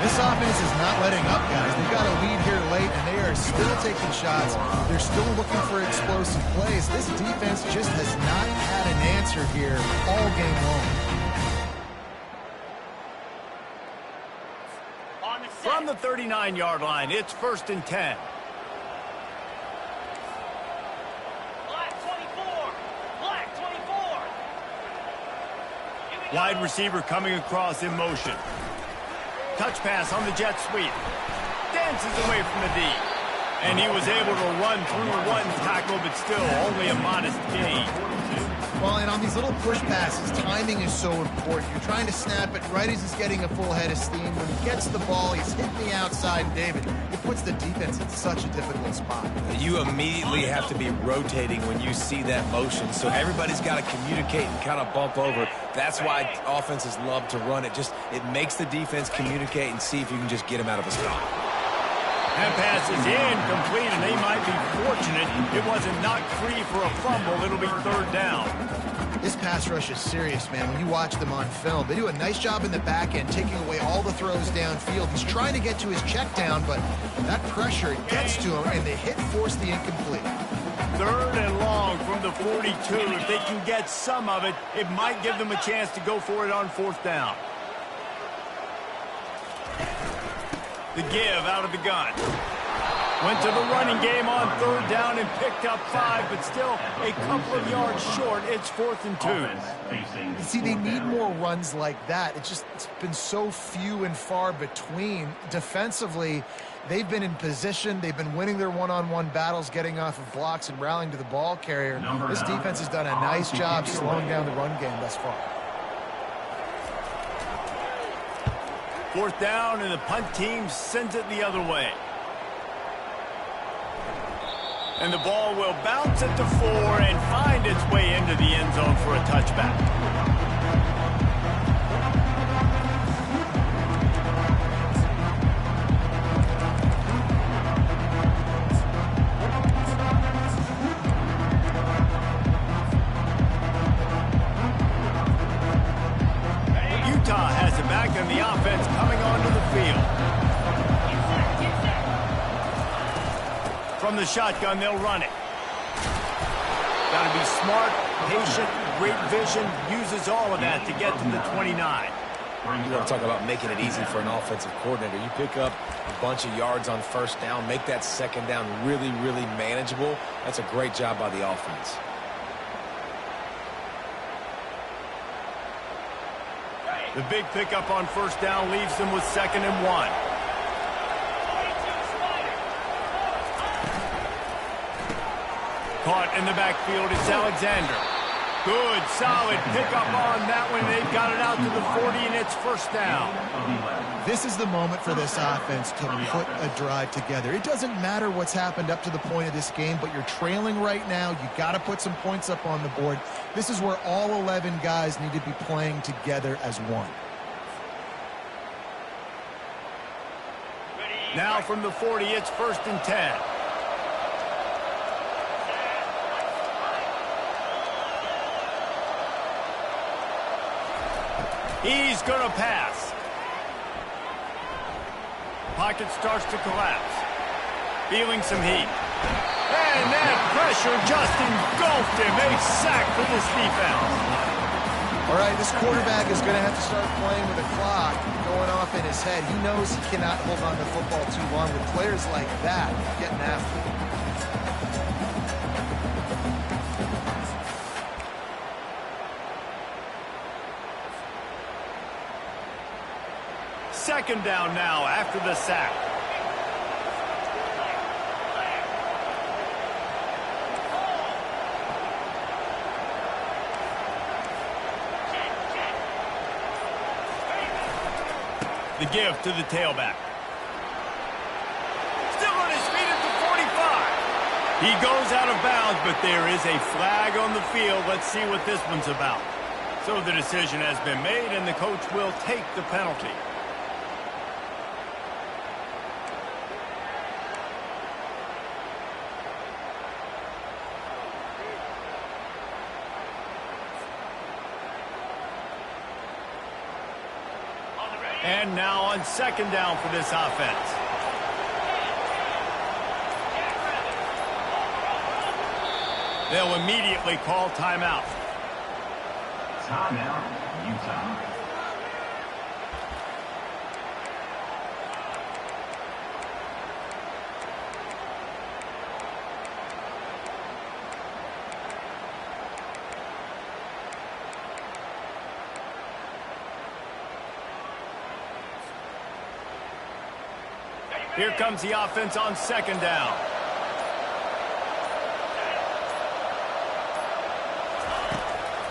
This offense is not letting up, guys. They've got a lead here late, and they are still taking shots. They're still looking for explosive plays. This defense just has not had an answer here all game long. From the 39-yard line, it's 1st and 10. Wide receiver coming across in motion. Touch pass on the jet sweep. Dances away from the D. And he was able to run through one tackle, but still only a modest gain. Well, and on these little push passes, timing is so important. You're trying to snap it right as he's getting a full head of steam. When he gets the ball, he's hitting the outside, David. It puts the defense in such a difficult spot. You immediately have to be rotating when you see that motion, so everybody's got to communicate and kind of bump over. That's why offenses love to run it. It makes the defense communicate and see if you can just get him out of a spot. That pass is incomplete, and they might be fortunate it wasn't knocked free for a fumble. It'll be 3rd down. This pass rush is serious, man. When you watch them on film, they do a nice job in the back end, taking away all the throws downfield. He's trying to get to his check down, but that pressure gets to him, and the hit forced the incomplete. 3rd and long from the 42. If they can get some of it, it might give them a chance to go for it on 4th down. The give out of the gun. Went to the running game on 3rd down and picked up 5, but still a couple of yards short. It's 4th and 2. You see, they need more runs like that. It's been so few and far between. Defensively, they've been in position. They've been winning their one-on-one battles, getting off of blocks and rallying to the ball carrier. This defense has done a nice job slowing down the run game thus far. 4th down, and the punt team sends it the other way. And the ball will bounce at the 4 and find its way into the end zone for a touchback. Utah has it back, and the offense coming onto the field. From the shotgun, they'll run it. Got to be smart, patient, great vision, uses all of that to get to the 29. You want to talk about making it easy for an offensive coordinator. You pick up a bunch of yards on 1st down, make that 2nd down really, really manageable. That's a great job by the offense. The big pickup on 1st down leaves them with 2nd and 1. Caught in the backfield, it's Alexander. Good, solid pickup on that one. They've got it out to the 40, and it's 1st down. This is the moment for this offense to put a drive together. It doesn't matter what's happened up to the point of this game, but you're trailing right now. You got to put some points up on the board. This is where all 11 guys need to be playing together as one. Now from the 40, it's 1st and 10. He's going to pass. Pocket starts to collapse. Feeling some heat. And that pressure just engulfed him. A sack for this defense. All right, this quarterback is going to have to start playing with a clock going off in his head. He knows he cannot hold on to the football too long with players like that getting after him. Second down now after the sack. The give to the tailback. Still on his feet at the 45. He goes out of bounds, but there is a flag on the field. Let's see what this one's about. So the decision has been made, and the coach will take the penalty. And now on second down for this offense. They'll immediately call timeout. Timeout, Utah. Here comes the offense on second down.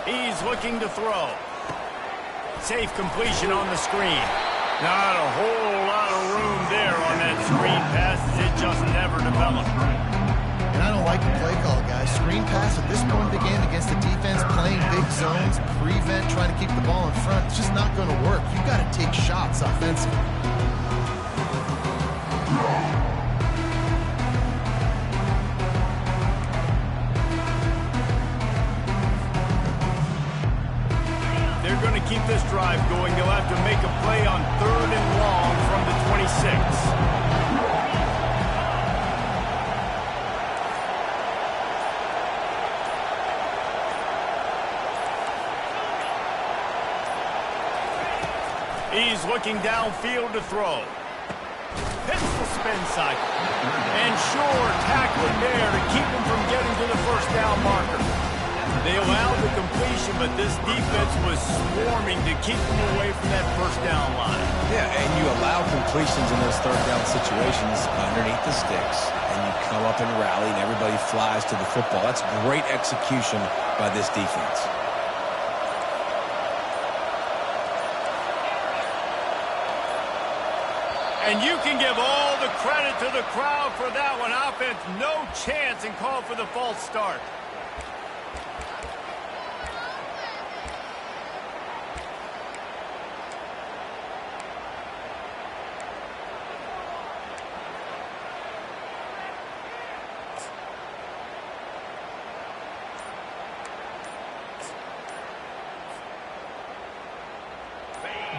He's looking to throw. Safe completion on the screen. Not a whole lot of room there on that screen pass. It just never developed. And I don't like the play call, guys. Screen pass at this point in the game against the defense playing big zones, prevent, trying to keep the ball in front. It's just not going to work. You've got to take shots offensively. They're going to keep this drive going. They'll have to make a play on 3rd and long from the 26. He's looking downfield to throw. Hits the spin cycle. And sure, tackling there to keep him from getting to the first down marker. They allowed the completion, but this defense was swarming to keep them away from that first down line. Yeah, and you allow completions in those third down situations underneath the sticks, and you come up and rally, and everybody flies to the football. That's great execution by this defense. And you can give all the credit to the crowd for that one. Offense, no chance, and call for the false start.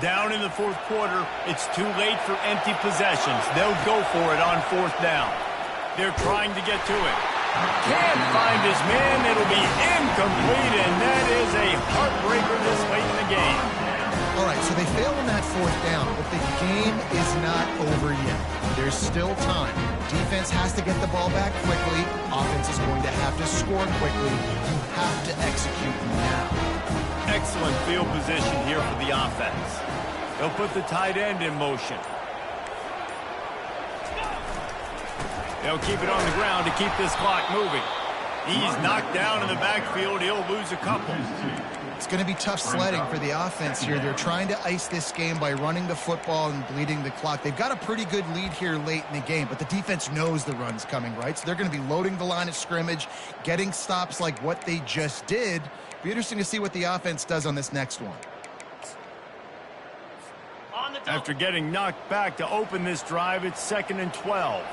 Down in the 4th quarter, it's too late for empty possessions. They'll go for it on 4th down. They're trying to get to it. Can't find his man. It'll be incomplete, and that is a heartbreaker this late in the game. All right, so they fail on that 4th down, but the game is not over yet. There's still time. Defense has to get the ball back quickly. Offense is going to have to score quickly. You have to execute now. Excellent field position here for the offense. They'll put the tight end in motion. They'll keep it on the ground to keep this clock moving. He's knocked down in the backfield. He'll lose a couple. It's going to be tough sledding for the offense here. They're trying to ice this game by running the football and bleeding the clock. They've got a pretty good lead here late in the game, but the defense knows the run's coming, right? So they're going to be loading the line of scrimmage, getting stops like what they just did. Be interesting to see what the offense does on this next one. After getting knocked back to open this drive, it's 2nd and 12.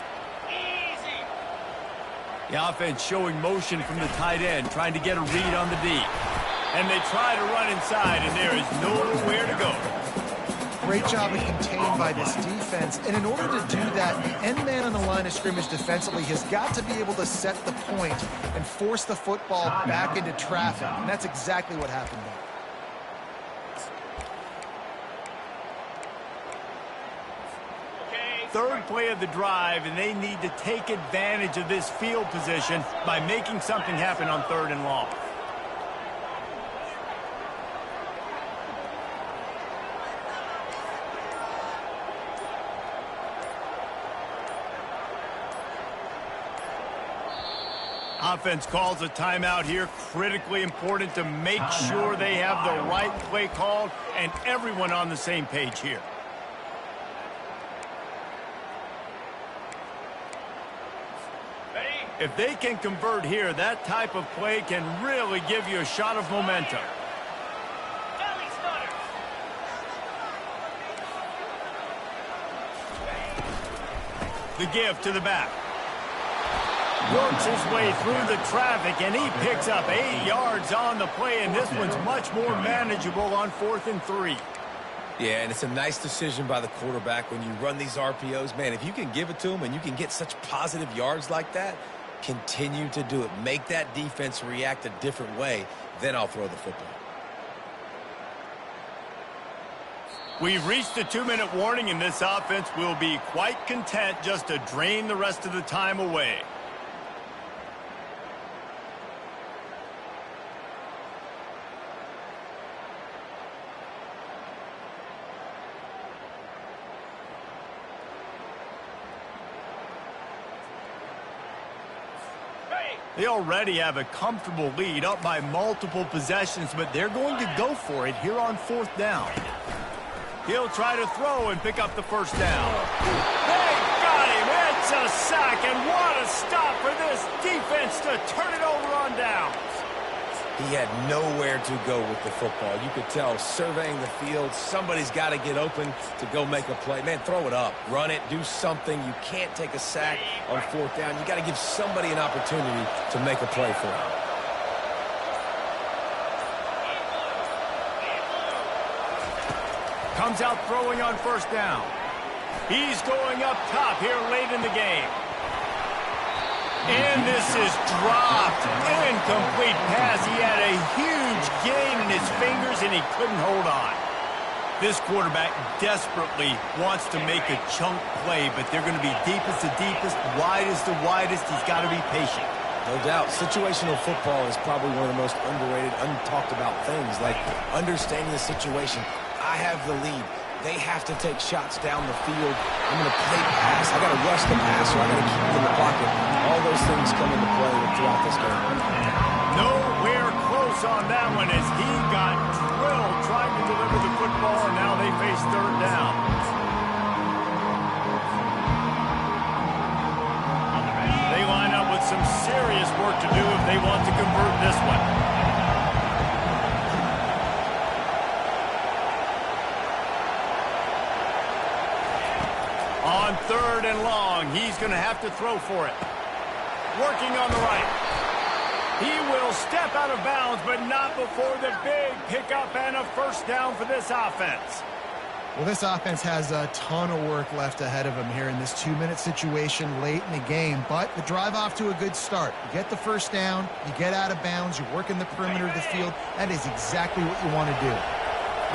The offense showing motion from the tight end, trying to get a read on the D. And they try to run inside, and there is nowhere to go. Great job of contained by this defense. And in order to do that, the end man on the line of scrimmage defensively has got to be able to set the point and force the football back into traffic. And that's exactly what happened there. Third play of the drive, and they need to take advantage of this field position by making something happen on 3rd and long. Offense calls a timeout here. Critically important to make sure they have the right play called and everyone on the same page here. If they can convert here, that type of play can really give you a shot of momentum. The give to the back. Works his way through the traffic, and he picks up 8 yards on the play, and this one's much more manageable on 4th and 3. Yeah, and it's a nice decision by the quarterback when you run these RPOs. Man, if you can give it to him and you can get such positive yards like that, continue to do it. Make that defense react a different way, then I'll throw the football. We've reached a 2-minute warning, and this offense will be quite content just to drain the rest of the time away. They already have a comfortable lead, up by multiple possessions, but they're going to go for it here on 4th down. He'll try to throw and pick up the 1st down. They got him. It's a sack, and what a stop for this defense to turn it over on downs. He had nowhere to go with the football. You could tell, surveying the field, somebody's got to get open to go make a play. Man, throw it up. Run it. Do something. You can't take a sack on 4th down. You got to give somebody an opportunity to make a play for him. Comes out throwing on 1st down. He's going up top here late in the game. And this is dropped. Incomplete pass. He had a huge gain in his fingers, and he couldn't hold on. This quarterback desperately wants to make a chunk play, but they're going to be deepest to deepest, widest to widest. He's got to be patient. No doubt. Situational football is probably one of the most underrated, untalked about things, like understanding the situation. I have the lead. They have to take shots down the field. I'm going to play pass. I got to rush the passer. I got to keep him in the pocket. All those things come into play throughout this game. Nowhere close on that one as he got drilled trying to deliver the football, and now they face 3rd down. They line up with some serious work to do if they want to convert this one. On 3rd and long, he's going to have to throw for it. Working on the right. He will step out of bounds, but not before the big pickup and a 1st down for this offense. Well, this offense has a ton of work left ahead of them here in this 2-minute situation late in the game, but the drive off to a good start. You get the 1st down, you get out of bounds, you work in the perimeter of the field. That is exactly what you want to do.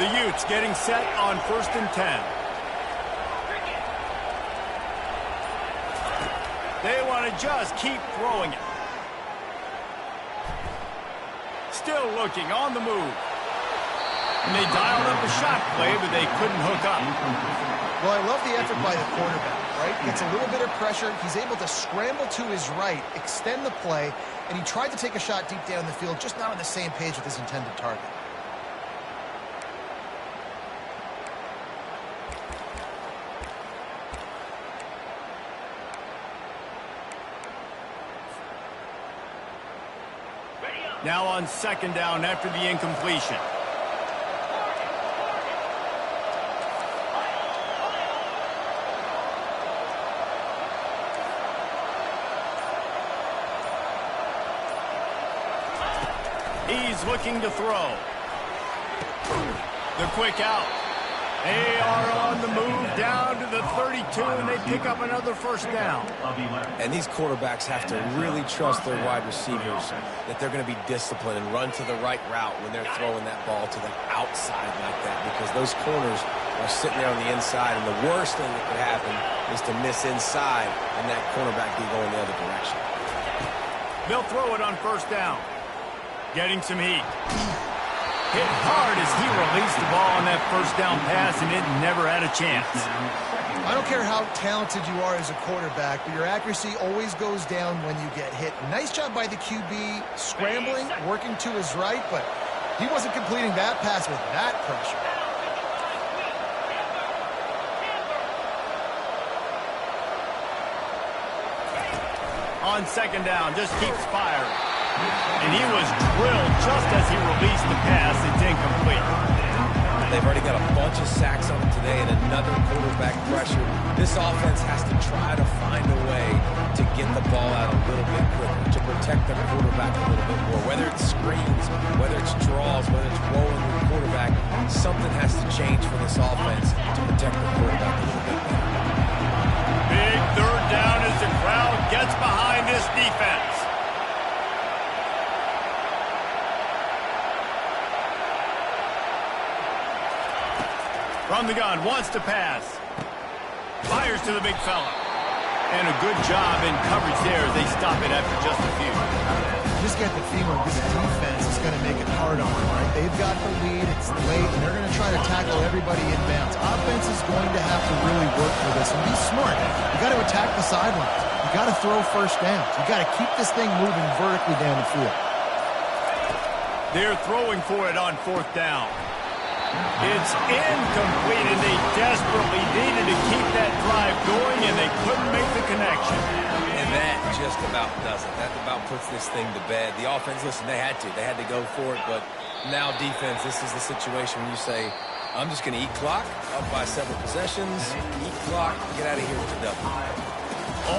The Utes getting set on 1st and 10. They want to just keep throwing it. Still looking on the move. And they dialed up a shot play, but they couldn't hook up. Well, I love the effort by the quarterback, right? Gets a little bit of pressure. He's able to scramble to his right, extend the play, and he tried to take a shot deep down the field, just not on the same page with his intended target. Now on 2nd down after the incompletion. He's looking to throw. The quick out. They are on the move down to the 32, and they pick up another first down. And these quarterbacks have to really trust their wide receivers that they're going to be disciplined and run to the right route when they're throwing that ball to the outside like that, because those corners are sitting there on the inside, and the worst thing that could happen is to miss inside and that cornerback be going the other direction. They'll throw it on first down. Getting some heat. Hit hard as he released the ball on that first down pass, and it never had a chance. I don't care how talented you are as a quarterback, but your accuracy always goes down when you get hit. Nice job by the QB scrambling, working to his right, but he wasn't completing that pass with that pressure. On second down, just keeps firing. And he was drilled just as he released the pass. It's incomplete. They've already got a bunch of sacks on them today and another quarterback pressure. This offense has to try to find a way to get the ball out a little bit quicker, to protect the quarterback a little bit more. Whether it's screens, whether it's draws, whether it's rolling with the quarterback, something has to change for this offense to protect the quarterback a little bit better. Big third down as the crowd gets behind this defense. From the gun, wants to pass. Fires to the big fella. And a good job in coverage there as they stop it after just a few. Just get the feeling this defense is going to make it hard on them, right? They've got the lead, it's late, and they're going to try to tackle everybody inbounds. Offense is going to have to really work for this and be smart. You got to attack the sidelines. You got to throw first downs. You got to keep this thing moving vertically down the field. They're throwing for it on fourth down. It's incomplete, and they desperately needed to keep that drive going, and they couldn't make the connection. And that just about does it. That about puts this thing to bed. The offense, listen, they had to go for it, but now defense, this is the situation where you say, I'm just going to eat clock, up by several possessions, eat clock, get out of here with the W.